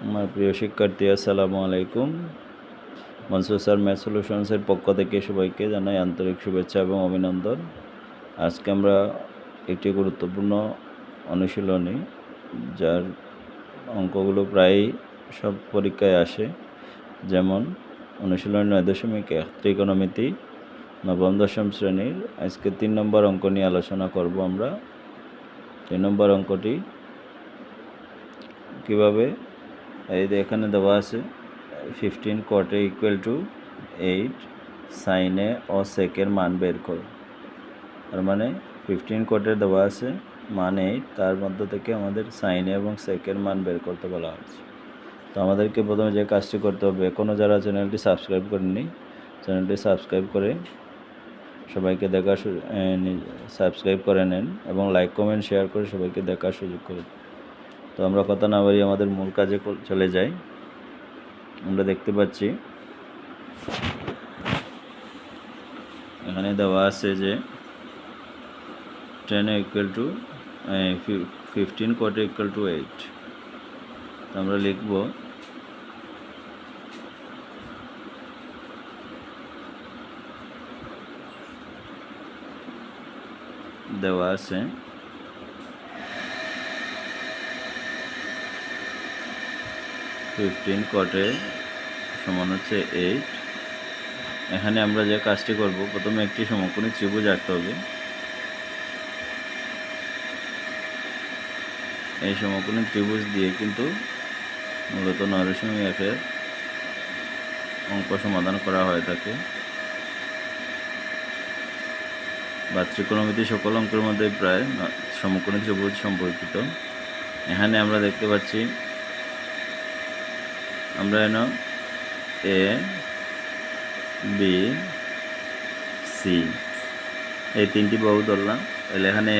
আমার প্রিয় শিক্ষার্থী, আসসালামু আলাইকুম। মনসুর স্যার ম্যাথ সলিউশনসের পক্ষ থেকে সবাইকে জানাই আন্তরিক শুভেচ্ছা এবং অভিনন্দন। আজকে আমরা একটি গুরুত্বপূর্ণ অনুশীলনী, যার অঙ্কগুলো প্রায়ই সব পরীক্ষায় আসে, যেমন অনুশীলনী 9.1 ত্রিকোণমিতি, নবম দশম শ্রেণীর। আজকে 3 নম্বর অঙ্ক নিয়ে আলোচনা করব আমরা। 3 নম্বর অঙ্কটি কীভাবে, এই যে এখানে দেওয়া আছে 15 cot A = 8, sin A O sec এর মান বের করো। তার মানে 15 cot দেওয়া আছে মান 8, তার মধ্য থেকে আমাদের sin A এবং sec এর মান বের করতে বলা হয়েছে। তো আমাদেরকে প্রথমে যে কাজটি করতে হবে, এখনও যারা চ্যানেলটি সাবস্ক্রাইব করেননি, চ্যানেলটি সাবস্ক্রাইব করে সবাইকে সাবস্ক্রাইব করে নেন এবং লাইক কমেন্ট শেয়ার করে সবাইকে দেখার সুযোগ করে। তো আমরা কথা না বাড়িয়ে আমাদের মূল কাজে চলে যাই। আমরা দেখতে পাচ্ছি এখানে দেওয়া আছে যে 15 cot A = 8। তো আমরা লিখব দেওয়া আছে 15 cot A সমান হচ্ছে 8। এখানে আমরা যে কাজটি করব, প্রথমে একটি সমকোণী ত্রিভুজ আঁকতে হবে। এই সমকোণী ত্রিভুজ দিয়ে কিন্তু মূলত 9.1 অঙ্ক সমাধান করা হয়ে থাকে, বা ত্রিকোণমিতি সকল অঙ্কের মধ্যে প্রায় সমকোণী ত্রিভুজ সম্পর্কিত। এখানে আমরা দেখতে পাচ্ছি আমরা এ বি সি এই তিনটি বাহু ধরলাম। তাহলে এখানে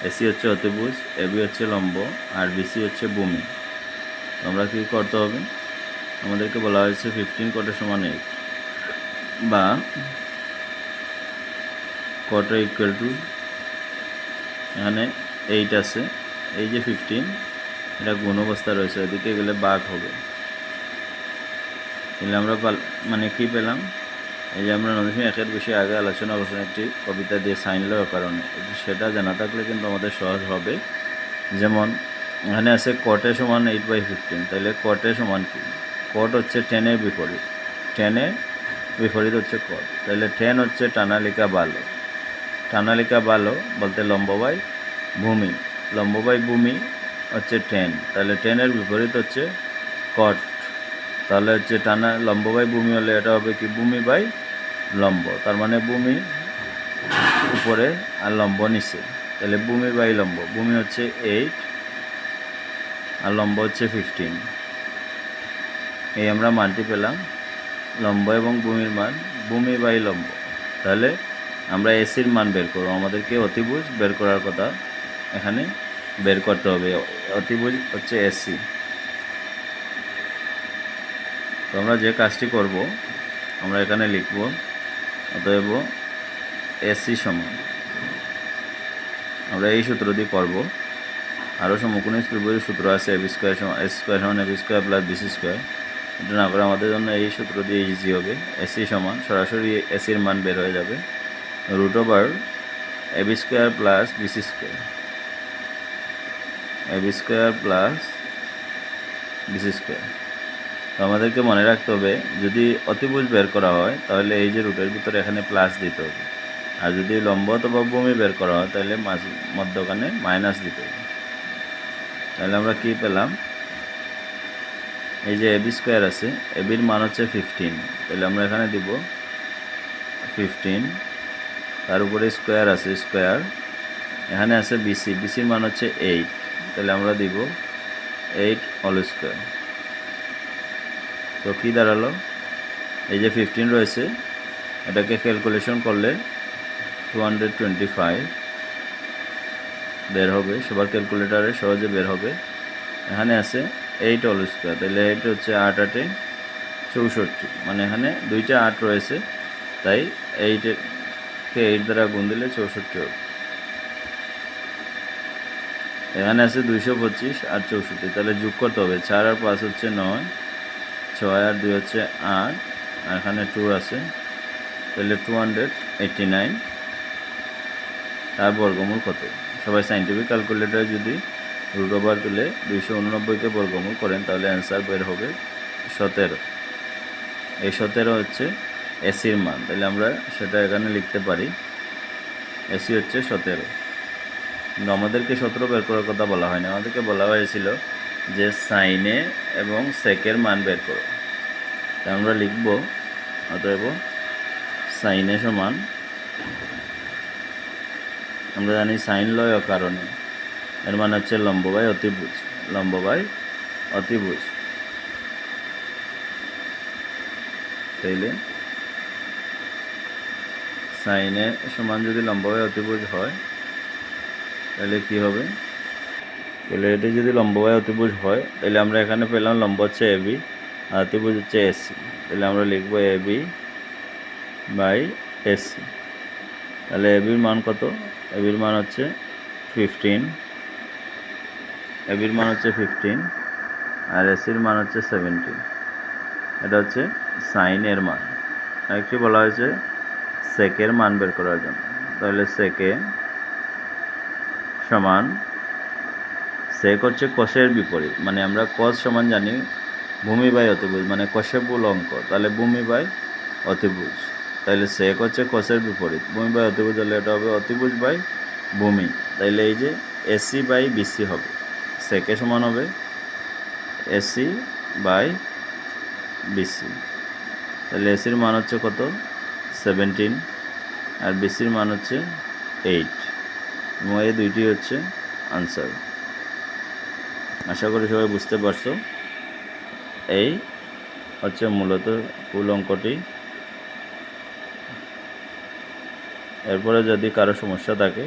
এসি হচ্ছে অতিভুজ, এবি হচ্ছে লম্ব, আর বিসি হচ্ছে ভূমি। আমরা কি করতে হবে, আমাদেরকে বলা হয়েছে 15 cot A = 8, বা cot A = এখানে 8 আছে, এই যে 15 এটা গুণ অবস্থা রয়েছে, এদিকে গেলে ভাগ হবে। তাহলে আমরা মানে কি পেলাম, এই যে আমরা 9.1 বিষয়ে আগে আলোচনা করছিলাম একটি কবিতা দিয়ে সাইন লওয়ার কারণে, সেটা জানা থাকলে কিন্তু আমাদের সহজ হবে। যেমন এখানে আছে cot A = 8/15, তাহলে cot A সমান কি, cot হচ্ছে 10 এর বিপরীত, 10 এর বিপরীত হচ্ছে cot। তাহলে 10 হচ্ছে টানালিকা ভালো, টানালিকা ভালো বলতে লম্ব বাই ভূমি, লম্ব বাই ভূমি হচ্ছে 10, তাহলে 10 এর বিপরীত হচ্ছে cot। তাহলে হচ্ছে লম্ব বাই ভূমি হলে এটা হবে কি, ভূমি বাই লম্ব। তার মানে ভূমি উপরে আর লম্ব নিচে, তাহলে ভূমি বাই লম্ব। ভূমি হচ্ছে 8 আর লম্ব হচ্ছে 15। এই আমরা মানটি পেলাম, লম্ব এবং ভূমির মান, ভূমি বাই লম্ব। তাহলে আমরা এসির মান বের করব, আমাদেরকে অতিভুজ বের করার কথা এখানে বের করতে হবে। অতিভুজ হচ্ছে এসি। তো আমরা যে কাজটি করব, আমরা এখানে লিখব অতএব এসি সমান, আমরা এই সূত্র দিয়ে করব। আরও সমকোণী ত্রিভুজের সূত্র আছে, AB² = AB² + BC²। এটা না করে আমাদের জন্য এই সূত্র দিয়ে ইজি হবে। এসি সমান সরাসরি এসির মান বের হয়ে যাবে √AB² + BC², AB² + BC²। তো আমাদেরকে মনে রাখতে হবে, যদি অতিভুজ বের করা হয় তাহলে এই যে রুটের ভিতরে এখানে প্লাস দিতে হবে, আর যদি লম্ব অথবা ভূমি বের করা হয় তাহলে মধ্যখানে মাইনাস দিতে হবে। তাহলে আমরা কি পেলাম, এই যে AB² আছে, এবির মান হচ্ছে 15, তাহলে আমরা এখানে দিব 15, তার উপরে স্কোয়ার আছে, স্কোয়ার। এখানে আছে বিসি, বিসির মান হচ্ছে 8, তাহলে আমরা দিব 8² তো কী দাঁড়ালো, এই যে 15 রয়েছে, এটাকে ক্যালকুলেশন করলে 225 বের হবে, সবার ক্যালকুলেটারে সহজে বের হবে। এখানে আছে 8² তাহলে 8 হচ্ছে 8 8 64, মানে এখানে দুইটা 8 রয়েছে, তাই 8কে 8 দ্বারা গুণ দিলে 64 হবে। এখানে আছে 225 আর 64, তাহলে যোগ করতে হবে। 4 আর 5 হচ্ছে 9, 6 আর 2 হচ্ছে 8, আর এখানে 2 আছে, তাহলে 289। তার বর্গমূল কত? সবাই সাইন্টিফিক ক্যালকুলেটরে যদি রুট ওভার তুলে 289কে বর্গমূল করেন তাহলে অ্যান্সার বের হবে 17। এই 17 হচ্ছে এসির মান, তাহলে আমরা সেটা এখানে লিখতে পারি। এসি হচ্ছে 17, কিন্তু আমাদেরকে 17 বের করার কথা বলা হয়নি, আমাদেরকে বলা হয়েছিল যে সাইনে এবং সেকের মান বের করো। তাই আমরা লিখব, অতএব সাইনে সমান, আমরা জানি সাইন লয় অকারণে, এর মানে হচ্ছে লম্ব বাই অতিভুজ, লম্ব বাই অতিভুজ। তাইলে সাইনে সমান যদি লম্ব বাই অতিভুজ হয় তাহলে কি হবে? তাহলে এটা যদি লম্ব বাই অতিভুজ হয় তাহলে আমরা এখানে পেলাম লম্ব হচ্ছে এবি আর অতিভুজ হচ্ছে এসি, তাহলে আমরা লিখব এবি বাই এসি। তাহলে এবির মান কত? এবির মান হচ্ছে 15, এবির মান হচ্ছে 15 আর এসির মান হচ্ছে 17। এটা হচ্ছে সাইনের মান। আরেকটি বলা হয়েছে সেকের মান বের করার জন্য, তাহলে সেকে সমান, সেক হচ্ছে কোষের বিপরীত, মানে আমরা কোষ সমান জানি ভূমি বাই অতিভুজ, মানে কোষে মূল অঙ্ক, তাহলে ভূমি বাই অতিভুজ। তাহলে সেক হচ্ছে কোষের বিপরীত, ভূমি বাই অতিভুজ হলে এটা হবে অতিভুজ বাই ভূমি। তাইলে এই যে এসি বাই বিসি হবে, সেকে সমান হবে এসি বাই বিসি। তাহলে এসির মান হচ্ছে কত? 17 আর বিসির মান হচ্ছে 8, এবং এই দুইটি হচ্ছে আনসার। আশা করি সবাই বুঝতে পারছো। এই হচ্ছে মূলত মূল অঙ্কটি। এরপরে যদি কারো সমস্যা থাকে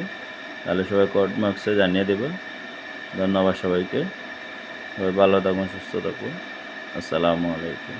তাহলে সবাই কমেন্ট বক্সে জানিয়ে দেবে। ধন্যবাদ সবাইকে, সবাই ভালো থাকুন, সুস্থ থাকুন। আসসালামু আলাইকুম।